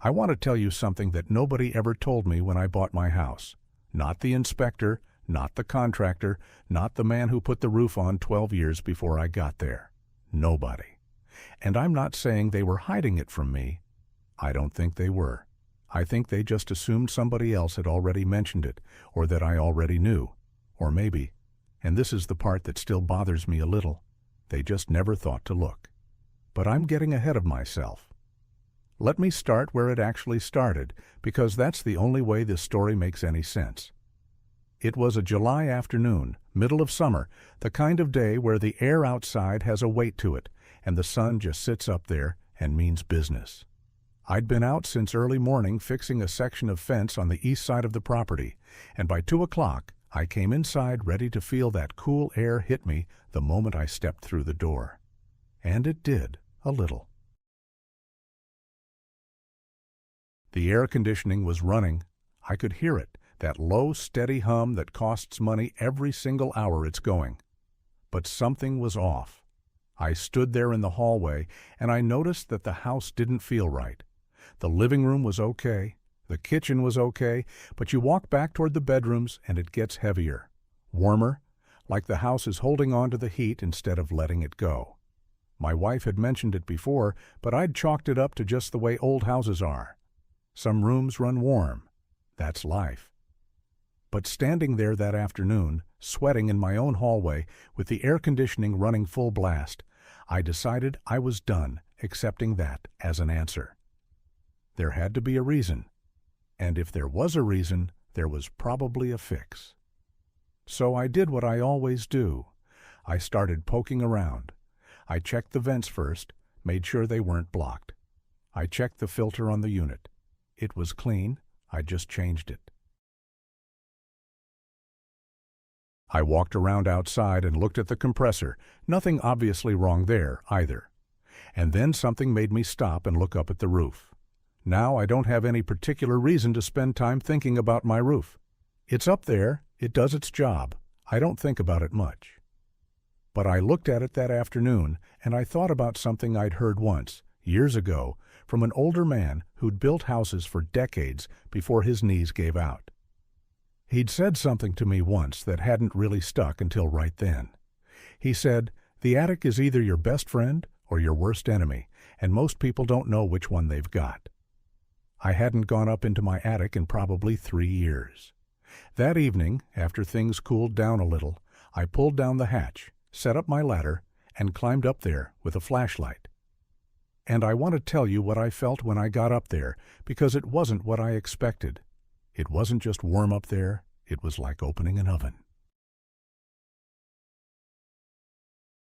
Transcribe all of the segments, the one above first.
I want to tell you something that nobody ever told me when I bought my house. Not the inspector, not the contractor, not the man who put the roof on 12 years before I got there. Nobody. And I'm not saying they were hiding it from me. I don't think they were. I think they just assumed somebody else had already mentioned it, or that I already knew. Or maybe, and this is the part that still bothers me a little, they just never thought to look. But I'm getting ahead of myself. Let me start where it actually started, because that's the only way this story makes any sense. It was a July afternoon, middle of summer, the kind of day where the air outside has a weight to it, and the sun just sits up there and means business. I'd been out since early morning fixing a section of fence on the east side of the property, and by 2 o'clock I came inside ready to feel that cool air hit me the moment I stepped through the door. And it did, a little. The air conditioning was running. I could hear it, that low, steady hum that costs money every single hour it's going. But something was off. I stood there in the hallway, and I noticed that the house didn't feel right. The living room was okay, the kitchen was okay, but you walk back toward the bedrooms and it gets heavier, warmer, like the house is holding on to the heat instead of letting it go. My wife had mentioned it before, but I'd chalked it up to just the way old houses are. Some rooms run warm. That's life. But standing there that afternoon, sweating in my own hallway, with the air conditioning running full blast, I decided I was done accepting that as an answer. There had to be a reason. And if there was a reason, there was probably a fix. So I did what I always do. I started poking around. I checked the vents first, made sure they weren't blocked. I checked the filter on the unit. It was clean. I just changed it. I walked around outside and looked at the compressor. Nothing obviously wrong there, either. And then something made me stop and look up at the roof. Now I don't have any particular reason to spend time thinking about my roof. It's up there. It does its job. I don't think about it much. But I looked at it that afternoon, and I thought about something I'd heard once, years ago, from an older man who'd built houses for decades before his knees gave out. He'd said something to me once that hadn't really stuck until right then. He said, "The attic is either your best friend or your worst enemy, and most people don't know which one they've got." I hadn't gone up into my attic in probably 3 years. That evening, after things cooled down a little, I pulled down the hatch, set up my ladder, and climbed up there with a flashlight. And I want to tell you what I felt when I got up there, because it wasn't what I expected. It wasn't just warm up there, it was like opening an oven.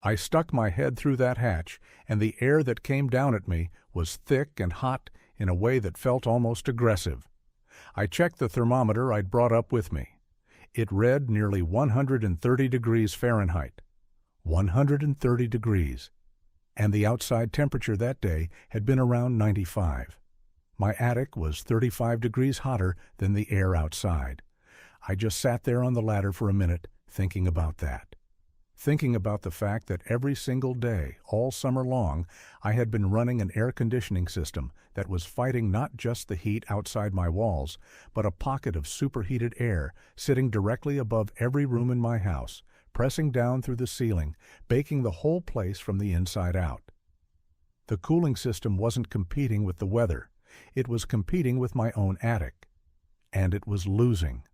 I stuck my head through that hatch, and the air that came down at me was thick and hot in a way that felt almost aggressive. I checked the thermometer I'd brought up with me. It read nearly 130 degrees Fahrenheit. 130 degrees. And the outside temperature that day had been around 95. My attic was 35 degrees hotter than the air outside. I just sat there on the ladder for a minute, thinking about that. Thinking about the fact that every single day, all summer long, I had been running an air conditioning system that was fighting not just the heat outside my walls, but a pocket of superheated air sitting directly above every room in my house, pressing down through the ceiling, baking the whole place from the inside out. The cooling system wasn't competing with the weather. It was competing with my own attic. And it was losing.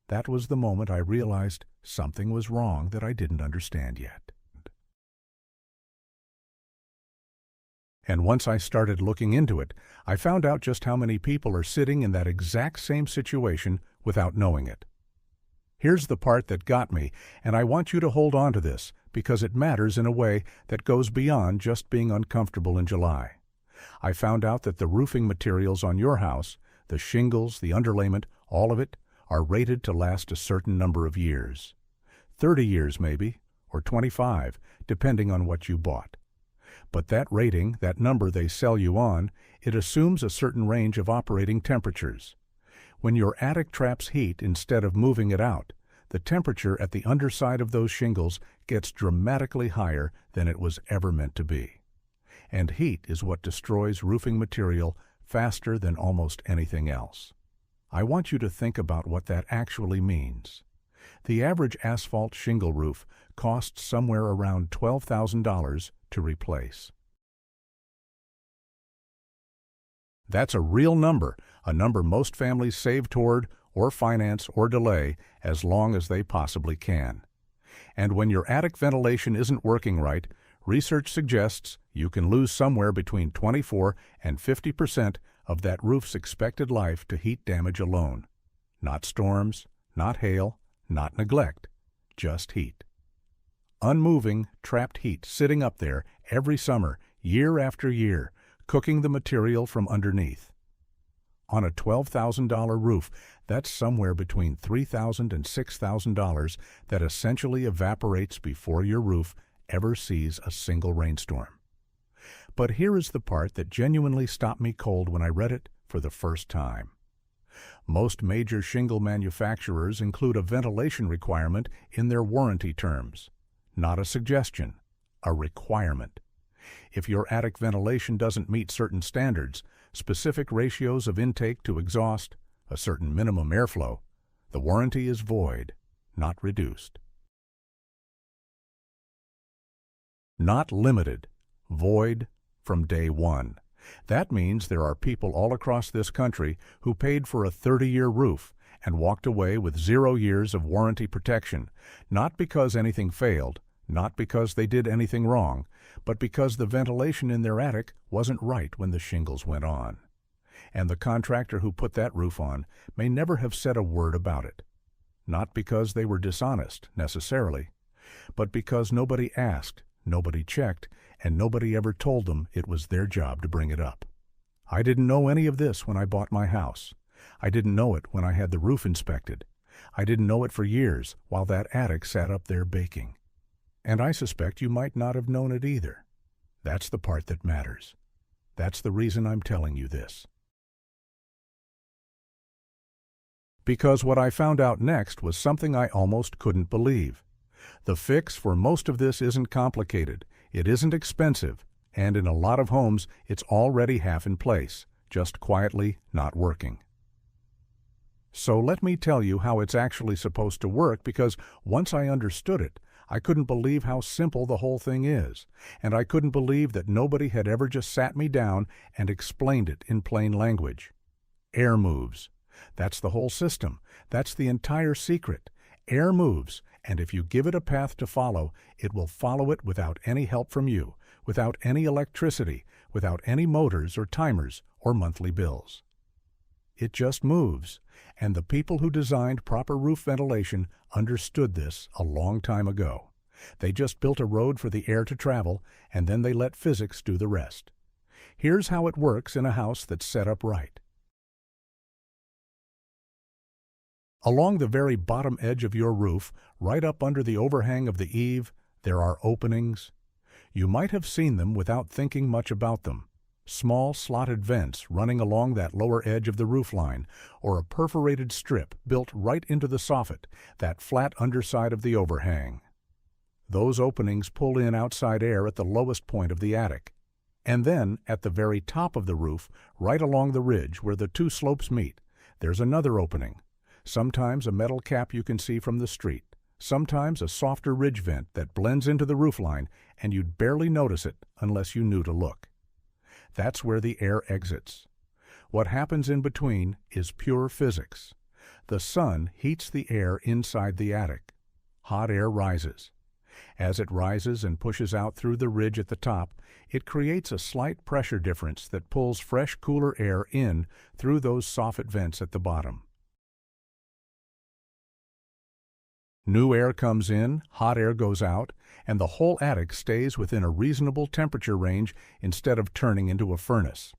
That was the moment I realized something was wrong that I didn't understand yet. And once I started looking into it, I found out just how many people are sitting in that exact same situation without knowing it. Here's the part that got me, and I want you to hold on to this because it matters in a way that goes beyond just being uncomfortable in July. I found out that the roofing materials on your house, the shingles, the underlayment, all of it, are rated to last a certain number of years. 30 years maybe, or 25, depending on what you bought. But that rating, that number they sell you on, it assumes a certain range of operating temperatures. When your attic traps heat instead of moving it out, the temperature at the underside of those shingles gets dramatically higher than it was ever meant to be. And heat is what destroys roofing material faster than almost anything else. I want you to think about what that actually means. The average asphalt shingle roof costs somewhere around $12,000 to replace. That's a real number, a number most families save toward or finance or delay as long as they possibly can. And when your attic ventilation isn't working right, research suggests you can lose somewhere between 24 and 50% of that roof's expected life to heat damage alone. Not storms, not hail, not neglect, just heat. Unmoving, trapped heat sitting up there every summer, year after year, cooking the material from underneath. On a $12,000 roof, that's somewhere between $3,000 and $6,000 that essentially evaporates before your roof ever sees a single rainstorm. But here is the part that genuinely stopped me cold when I read it for the first time. Most major shingle manufacturers include a ventilation requirement in their warranty terms. Not a suggestion, a requirement. If your attic ventilation doesn't meet certain standards, specific ratios of intake to exhaust, a certain minimum airflow, the warranty is void, not reduced. Not limited, void from day one. That means there are people all across this country who paid for a 30-year roof and walked away with 0 years of warranty protection, not because anything failed, not because they did anything wrong, but because the ventilation in their attic wasn't right when the shingles went on. And the contractor who put that roof on may never have said a word about it. Not because they were dishonest, necessarily, but because nobody asked, nobody checked, and nobody ever told them it was their job to bring it up. I didn't know any of this when I bought my house. I didn't know it when I had the roof inspected. I didn't know it for years while that attic sat up there baking. And I suspect you might not have known it either. That's the part that matters. That's the reason I'm telling you this. Because what I found out next was something I almost couldn't believe. The fix for most of this isn't complicated, it isn't expensive, and in a lot of homes it's already half in place, just quietly not working. So let me tell you how it's actually supposed to work, because once I understood it, I couldn't believe how simple the whole thing is, and I couldn't believe that nobody had ever just sat me down and explained it in plain language. Air moves. That's the whole system. That's the entire secret. Air moves, and if you give it a path to follow, it will follow it without any help from you, without any electricity, without any motors or timers or monthly bills. It just moves, and the people who designed proper roof ventilation understood this a long time ago. They just built a road for the air to travel, and then they let physics do the rest. Here's how it works in a house that's set up right. Along the very bottom edge of your roof, right up under the overhang of the eave, there are openings. You might have seen them without thinking much about them. Small slotted vents running along that lower edge of the roofline, or a perforated strip built right into the soffit, that flat underside of the overhang. Those openings pull in outside air at the lowest point of the attic. And then, at the very top of the roof, right along the ridge where the two slopes meet, there's another opening. Sometimes a metal cap you can see from the street, sometimes a softer ridge vent that blends into the roofline, and you'd barely notice it unless you knew to look. That's where the air exits. What happens in between is pure physics. The sun heats the air inside the attic. Hot air rises. As it rises and pushes out through the ridge at the top, it creates a slight pressure difference that pulls fresh, cooler air in through those soffit vents at the bottom. New air comes in, hot air goes out, and the whole attic stays within a reasonable temperature range instead of turning into a furnace.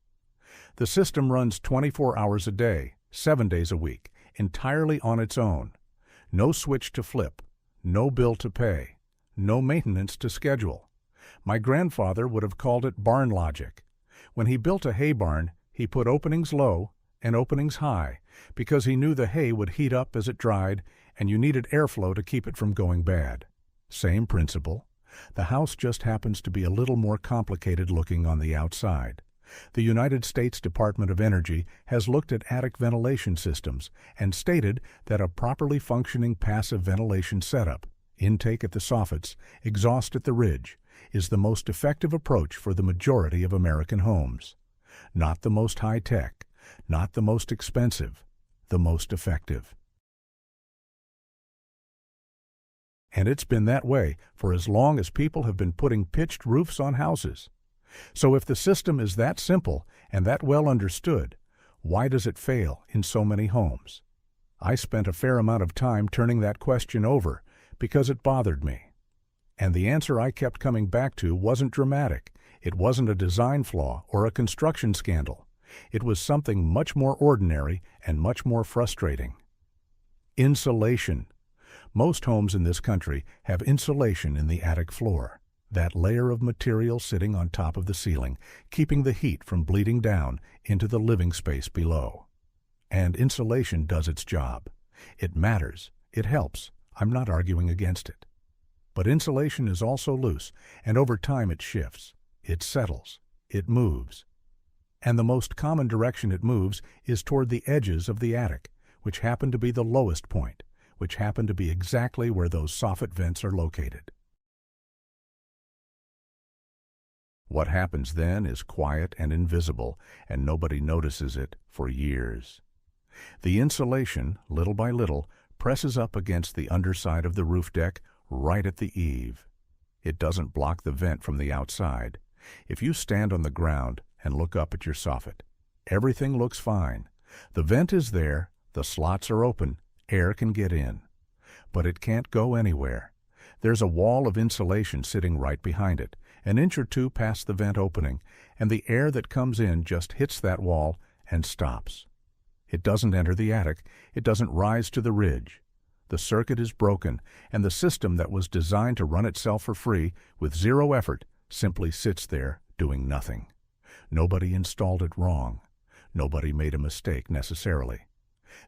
The system runs 24 hours a day, 7 days a week, entirely on its own. No switch to flip, no bill to pay, no maintenance to schedule. My grandfather would have called it barn logic. When he built a hay barn, he put openings low and openings high, because he knew the hay would heat up as it dried, and you needed airflow to keep it from going bad. Same principle. The house just happens to be a little more complicated looking on the outside. The United States Department of Energy has looked at attic ventilation systems and stated that a properly functioning passive ventilation setup, intake at the soffits, exhaust at the ridge, is the most effective approach for the majority of American homes. Not the most high-tech, not the most expensive, the most effective. And it's been that way for as long as people have been putting pitched roofs on houses. So if the system is that simple and that well understood, why does it fail in so many homes? I spent a fair amount of time turning that question over because it bothered me. And the answer I kept coming back to wasn't dramatic. It wasn't a design flaw or a construction scandal. It was something much more ordinary and much more frustrating. Insulation. Most homes in this country have insulation in the attic floor, that layer of material sitting on top of the ceiling, keeping the heat from bleeding down into the living space below. And insulation does its job. It matters. It helps. I'm not arguing against it. But insulation is also loose, and over time it shifts. It settles. It moves. And the most common direction it moves is toward the edges of the attic, which happen to be the lowest point, which happen to be exactly where those soffit vents are located. What happens then is quiet and invisible, and nobody notices it for years. The insulation, little by little, presses up against the underside of the roof deck right at the eave. It doesn't block the vent from the outside. If you stand on the ground and look up at your soffit, everything looks fine. The vent is there, the slots are open, air can get in. But it can't go anywhere. There's a wall of insulation sitting right behind it, an inch or two past the vent opening, and the air that comes in just hits that wall and stops. It doesn't enter the attic, it doesn't rise to the ridge. The circuit is broken, and the system that was designed to run itself for free, with zero effort, simply sits there doing nothing. Nobody installed it wrong. Nobody made a mistake necessarily.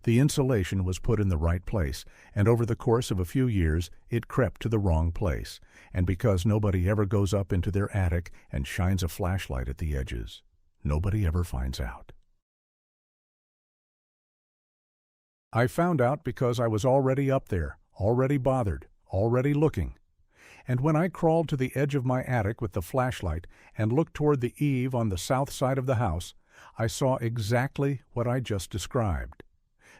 The insulation was put in the right place, and over the course of a few years it crept to the wrong place, and because nobody ever goes up into their attic and shines a flashlight at the edges, nobody ever finds out. I found out because I was already up there, already bothered, already looking. And when I crawled to the edge of my attic with the flashlight and looked toward the eave on the south side of the house, I saw exactly what I just described.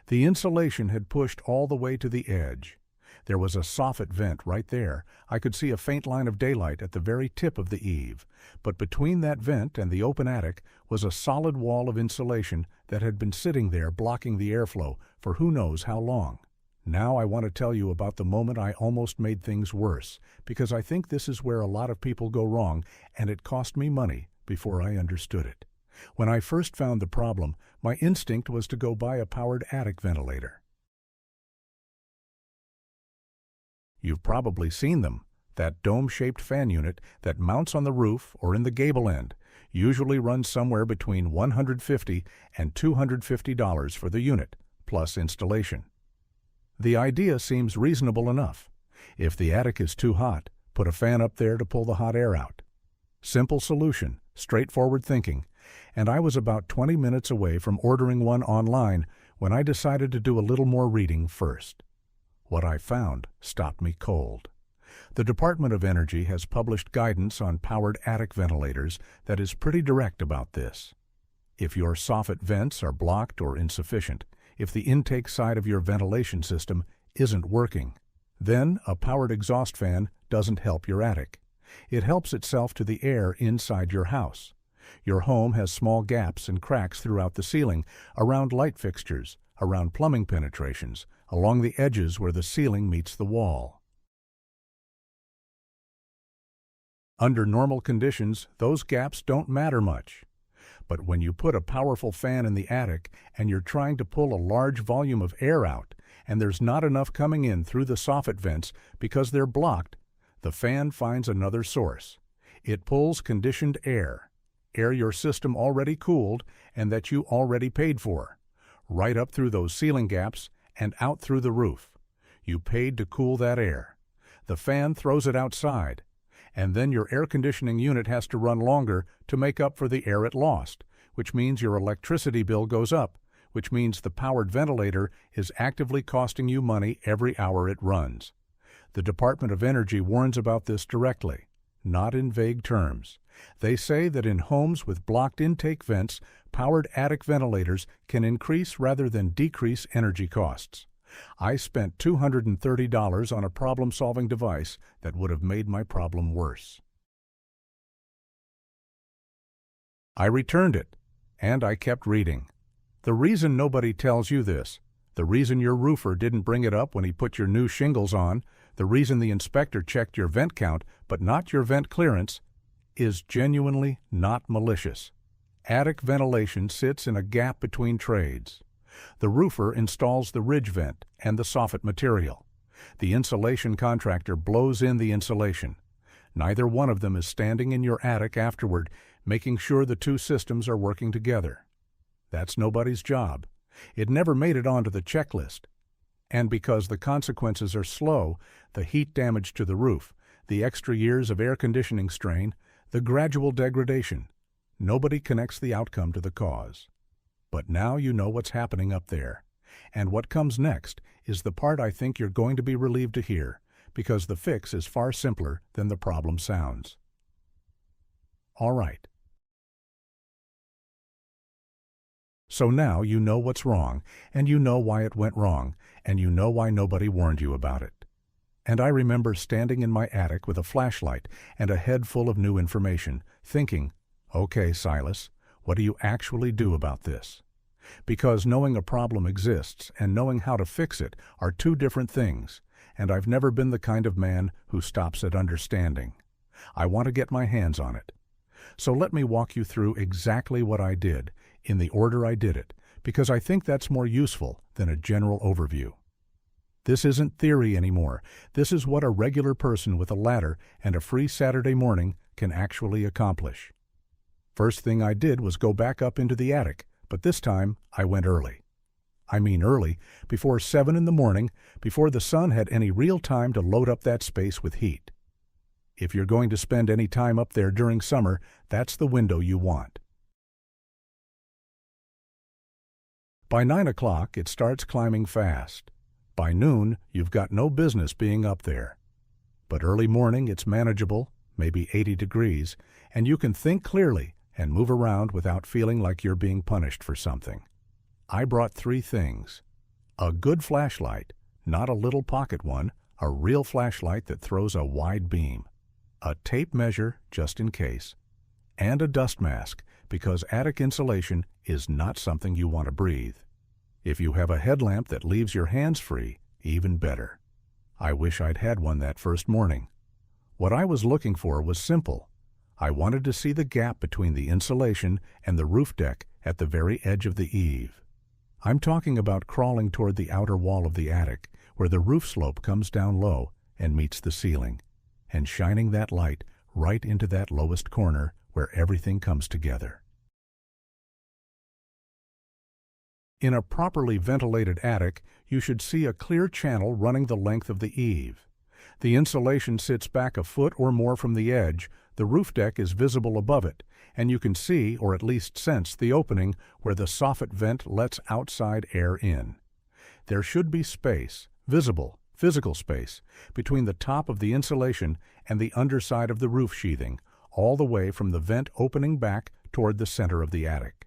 The insulation had pushed all the way to the edge. There was a soffit vent right there. I could see a faint line of daylight at the very tip of the eave, but between that vent and the open attic was a solid wall of insulation that had been sitting there blocking the airflow for who knows how long. Now I want to tell you about the moment I almost made things worse, because I think this is where a lot of people go wrong, and it cost me money before I understood it. When I first found the problem, my instinct was to go buy a powered attic ventilator. You've probably seen them, that dome-shaped fan unit that mounts on the roof or in the gable end, usually runs somewhere between $150 and $250 for the unit, plus installation. The idea seems reasonable enough. If the attic is too hot, put a fan up there to pull the hot air out. Simple solution, straightforward thinking, and I was about 20 minutes away from ordering one online when I decided to do a little more reading first. What I found stopped me cold. The Department of Energy has published guidance on powered attic ventilators that is pretty direct about this. If your soffit vents are blocked or insufficient, if the intake side of your ventilation system isn't working, then a powered exhaust fan doesn't help your attic. It helps itself to the air inside your house. Your home has small gaps and cracks throughout the ceiling, around light fixtures, around plumbing penetrations, along the edges where the ceiling meets the wall. Under normal conditions, those gaps don't matter much. But when you put a powerful fan in the attic and you're trying to pull a large volume of air out, and there's not enough coming in through the soffit vents because they're blocked, the fan finds another source. It pulls conditioned air your system already cooled and that you already paid for, right up through those ceiling gaps and out through the roof. You paid to cool that air. The fan throws it outside, And then your air conditioning unit has to run longer to make up for the air it lost, which means your electricity bill goes up, which means the powered ventilator is actively costing you money every hour it runs. The Department of Energy warns about this directly, not in vague terms. They say that in homes with blocked intake vents, powered attic ventilators can increase rather than decrease energy costs. I spent $230 on a problem-solving device that would have made my problem worse. I returned it, and I kept reading. The reason nobody tells you this, the reason your roofer didn't bring it up when he put your new shingles on, the reason the inspector checked your vent count but not your vent clearance, is genuinely not malicious. Attic ventilation sits in a gap between trades. The roofer installs the ridge vent and the soffit material. The insulation contractor blows in the insulation. Neither one of them is standing in your attic afterward, making sure the two systems are working together. That's nobody's job. It never made it onto the checklist. And because the consequences are slow, the heat damage to the roof, the extra years of air conditioning strain, the gradual degradation, nobody connects the outcome to the cause. But now you know what's happening up there. And what comes next is the part I think you're going to be relieved to hear, because the fix is far simpler than the problem sounds. All right. So now you know what's wrong, and you know why it went wrong, and you know why nobody warned you about it. And I remember standing in my attic with a flashlight and a head full of new information, thinking, okay, Silas, what do you actually do about this? Because knowing a problem exists and knowing how to fix it are two different things, and I've never been the kind of man who stops at understanding. I want to get my hands on it. So let me walk you through exactly what I did, in the order I did it, because I think that's more useful than a general overview. This isn't theory anymore. This is what a regular person with a ladder and a free Saturday morning can actually accomplish. First thing I did was go back up into the attic, but this time I went early. I mean early, before 7 in the morning, before the sun had any real time to load up that space with heat. If you're going to spend any time up there during summer, that's the window you want. By 9 o'clock, it starts climbing fast. By noon, you've got no business being up there. But early morning, it's manageable, maybe 80 degrees, and you can think clearly and move around without feeling like you're being punished for something. I brought 3 things. A good flashlight, not a little pocket one, a real flashlight that throws a wide beam. A tape measure, just in case. And a dust mask, because attic insulation is not something you want to breathe. If you have a headlamp that leaves your hands free, even better. I wish I'd had one that first morning. What I was looking for was simple. I wanted to see the gap between the insulation and the roof deck at the very edge of the eave. I'm talking about crawling toward the outer wall of the attic, where the roof slope comes down low and meets the ceiling, and shining that light right into that lowest corner where everything comes together. In a properly ventilated attic, you should see a clear channel running the length of the eave. The insulation sits back a foot or more from the edge, the roof deck is visible above it, and you can see, or at least sense, the opening where the soffit vent lets outside air in. There should be space, visible, physical space, between the top of the insulation and the underside of the roof sheathing, all the way from the vent opening back toward the center of the attic.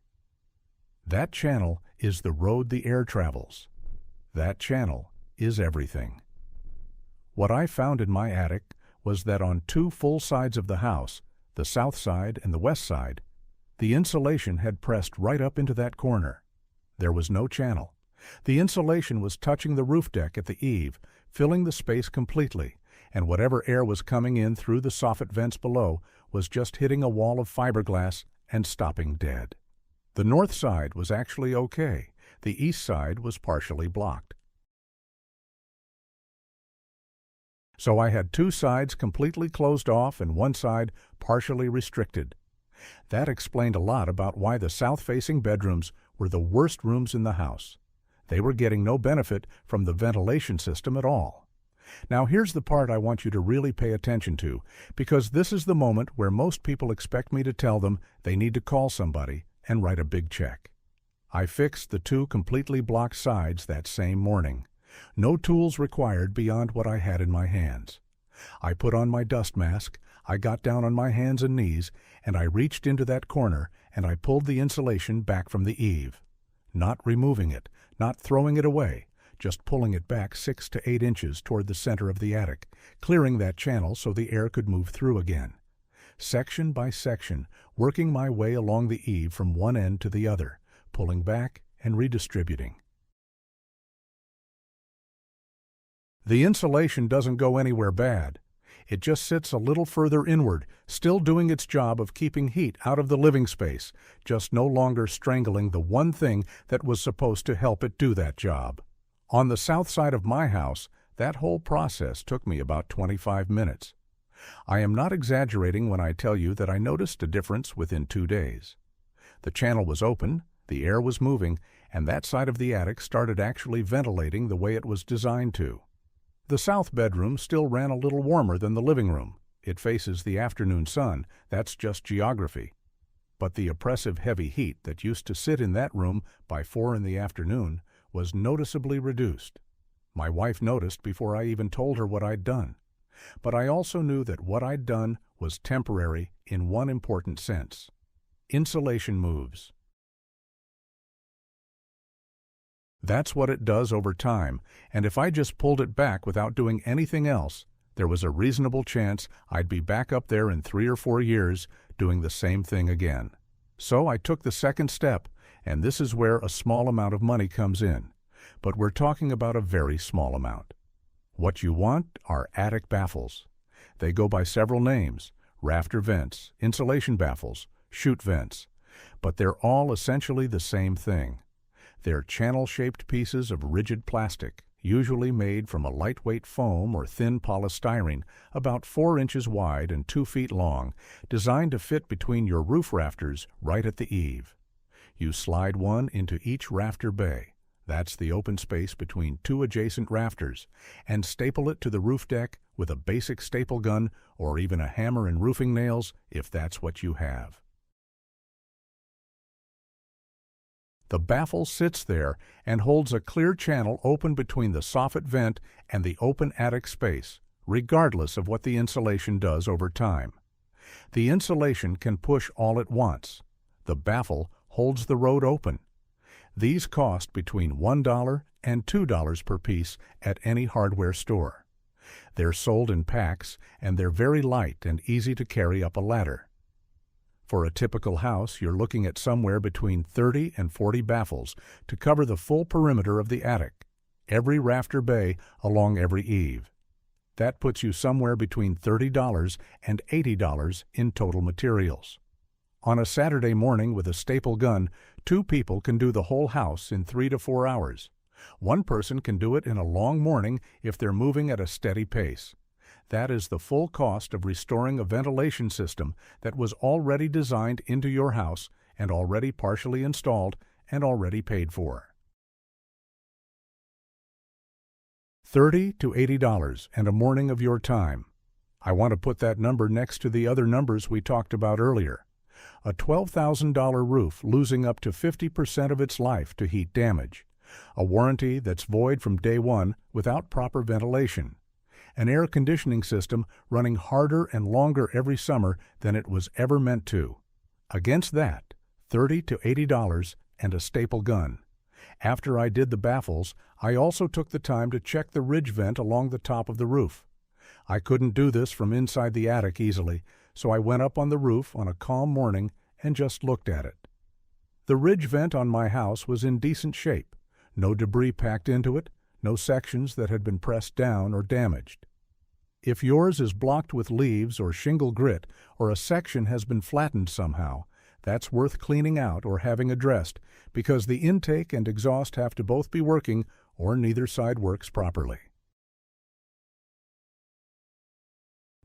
That channel is the road the air travels. That channel is everything. What I found in my attic was that on 2 full sides of the house, the south side and the west side, the insulation had pressed right up into that corner. There was no channel. The insulation was touching the roof deck at the eave, filling the space completely, and whatever air was coming in through the soffit vents below was just hitting a wall of fiberglass and stopping dead. The north side was actually okay. The east side was partially blocked. So I had 2 sides completely closed off and 1 side partially restricted. That explained a lot about why the south-facing bedrooms were the worst rooms in the house. They were getting no benefit from the ventilation system at all. Now here's the part I want you to really pay attention to, because this is the moment where most people expect me to tell them they need to call somebody and write a big check. I fixed the two completely blocked sides that same morning. No tools required beyond what I had in my hands. I put on my dust mask, I got down on my hands and knees, and I reached into that corner and I pulled the insulation back from the eave. Not removing it, not throwing it away, just pulling it back 6 to 8 inches toward the center of the attic, clearing that channel so the air could move through again. Section by section, working my way along the eave from one end to the other, pulling back and redistributing. The insulation doesn't go anywhere bad. It just sits a little further inward, still doing its job of keeping heat out of the living space, just no longer strangling the one thing that was supposed to help it do that job. On the south side of my house, that whole process took me about 25 minutes. I am not exaggerating when I tell you that I noticed a difference within 2 days. The channel was open, the air was moving, and that side of the attic started actually ventilating the way it was designed to. The south bedroom still ran a little warmer than the living room. It faces the afternoon sun, that's just geography. But the oppressive heavy heat that used to sit in that room by 4 in the afternoon was noticeably reduced. My wife noticed before I even told her what I'd done. But I also knew that what I'd done was temporary in one important sense. Insulation moves. That's what it does over time, and if I just pulled it back without doing anything else, there was a reasonable chance I'd be back up there in 3 or 4 years doing the same thing again. So I took the second step, and this is where a small amount of money comes in. But we're talking about a very small amount. What you want are attic baffles. They go by several names: rafter vents, insulation baffles, chute vents. But they're all essentially the same thing. They're channel-shaped pieces of rigid plastic, usually made from a lightweight foam or thin polystyrene, about 4 inches wide and 2 feet long, designed to fit between your roof rafters right at the eave. You slide one into each rafter bay, that's the open space between 2 adjacent rafters, and staple it to the roof deck with a basic staple gun or even a hammer and roofing nails if that's what you have. The baffle sits there and holds a clear channel open between the soffit vent and the open attic space, regardless of what the insulation does over time. The insulation can push all it wants. The baffle holds the road open. These cost between $1 and $2 per piece at any hardware store. They're sold in packs, and they're very light and easy to carry up a ladder. For a typical house, you're looking at somewhere between 30 and 40 baffles to cover the full perimeter of the attic, every rafter bay along every eave. That puts you somewhere between $30 and $80 in total materials. On a Saturday morning with a staple gun, 2 people can do the whole house in 3 to 4 hours. One person can do it in a long morning if they're moving at a steady pace. That is the full cost of restoring a ventilation system that was already designed into your house and already partially installed and already paid for. $30 to $80 and a morning of your time. I want to put that number next to the other numbers we talked about earlier. A $12,000 roof losing up to 50% of its life to heat damage. A warranty that's void from day one without proper ventilation. An air conditioning system running harder and longer every summer than it was ever meant to. Against that, $30 to $80 and a staple gun. After I did the baffles, I also took the time to check the ridge vent along the top of the roof. I couldn't do this from inside the attic easily, so I went up on the roof on a calm morning and just looked at it. The ridge vent on my house was in decent shape. No debris packed into it, no sections that had been pressed down or damaged. If yours is blocked with leaves or shingle grit, or a section has been flattened somehow, that's worth cleaning out or having addressed, because the intake and exhaust have to both be working or neither side works properly.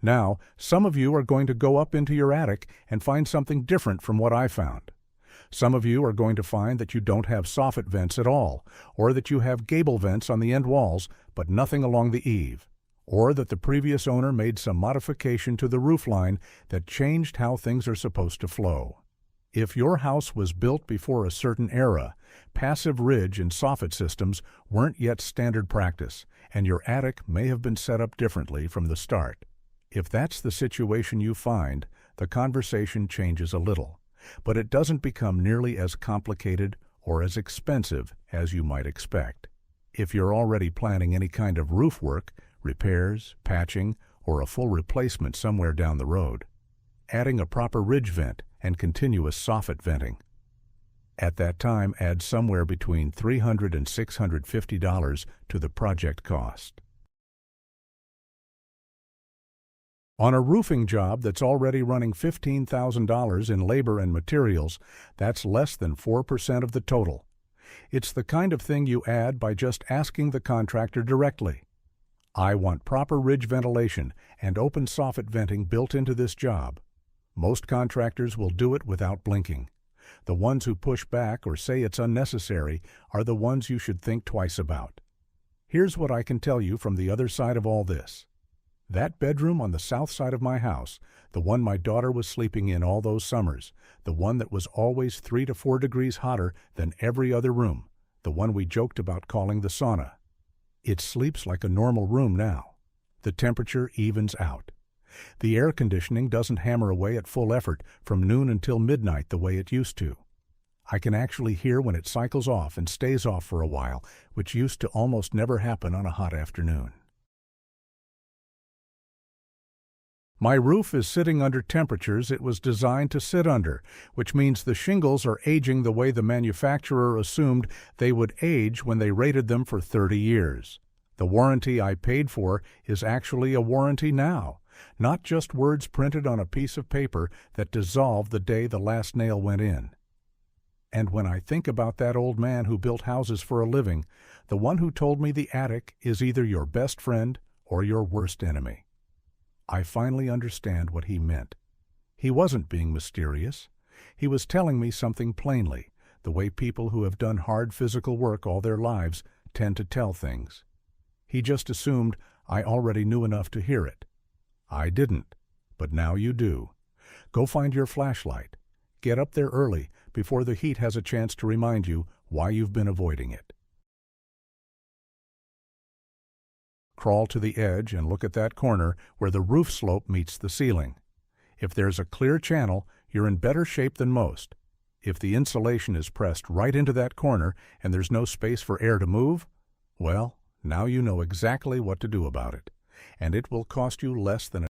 Now, some of you are going to go up into your attic and find something different from what I found. Some of you are going to find that you don't have soffit vents at all, or that you have gable vents on the end walls, but nothing along the eave. or that the previous owner made some modification to the roof line that changed how things are supposed to flow. If your house was built before a certain era, passive ridge and soffit systems weren't yet standard practice, and your attic may have been set up differently from the start. If that's the situation you find, the conversation changes a little, but it doesn't become nearly as complicated or as expensive as you might expect. If you're already planning any kind of roof work, repairs, patching, or a full replacement somewhere down the road, adding a proper ridge vent and continuous soffit venting. At that time, add somewhere between $300 and $650 to the project cost. On a roofing job that's already running $15,000 in labor and materials, that's less than 4% of the total. It's the kind of thing you add by just asking the contractor directly. I want proper ridge ventilation and open soffit venting built into this job. Most contractors will do it without blinking. The ones who push back or say it's unnecessary are the ones you should think twice about. Here's what I can tell you from the other side of all this. That bedroom on the south side of my house, the one my daughter was sleeping in all those summers, the one that was always 3 to 4 degrees hotter than every other room, the one we joked about calling the sauna. It sleeps like a normal room now. The temperature evens out. The air conditioning doesn't hammer away at full effort from noon until midnight the way it used to. I can actually hear when it cycles off and stays off for a while, which used to almost never happen on a hot afternoon. My roof is sitting under temperatures it was designed to sit under, which means the shingles are aging the way the manufacturer assumed they would age when they rated them for 30 years. The warranty I paid for is actually a warranty now, not just words printed on a piece of paper that dissolved the day the last nail went in. And when I think about that old man who built houses for a living, the one who told me the attic is either your best friend or your worst enemy, I finally understand what he meant. He wasn't being mysterious. He was telling me something plainly, the way people who have done hard physical work all their lives tend to tell things. He just assumed I already knew enough to hear it. I didn't, but now you do. Go find your flashlight. Get up there early before the heat has a chance to remind you why you've been avoiding it. Crawl to the edge and look at that corner where the roof slope meets the ceiling. If there's a clear channel, you're in better shape than most. If the insulation is pressed right into that corner and there's no space for air to move, well, now you know exactly what to do about it, and it will cost you less than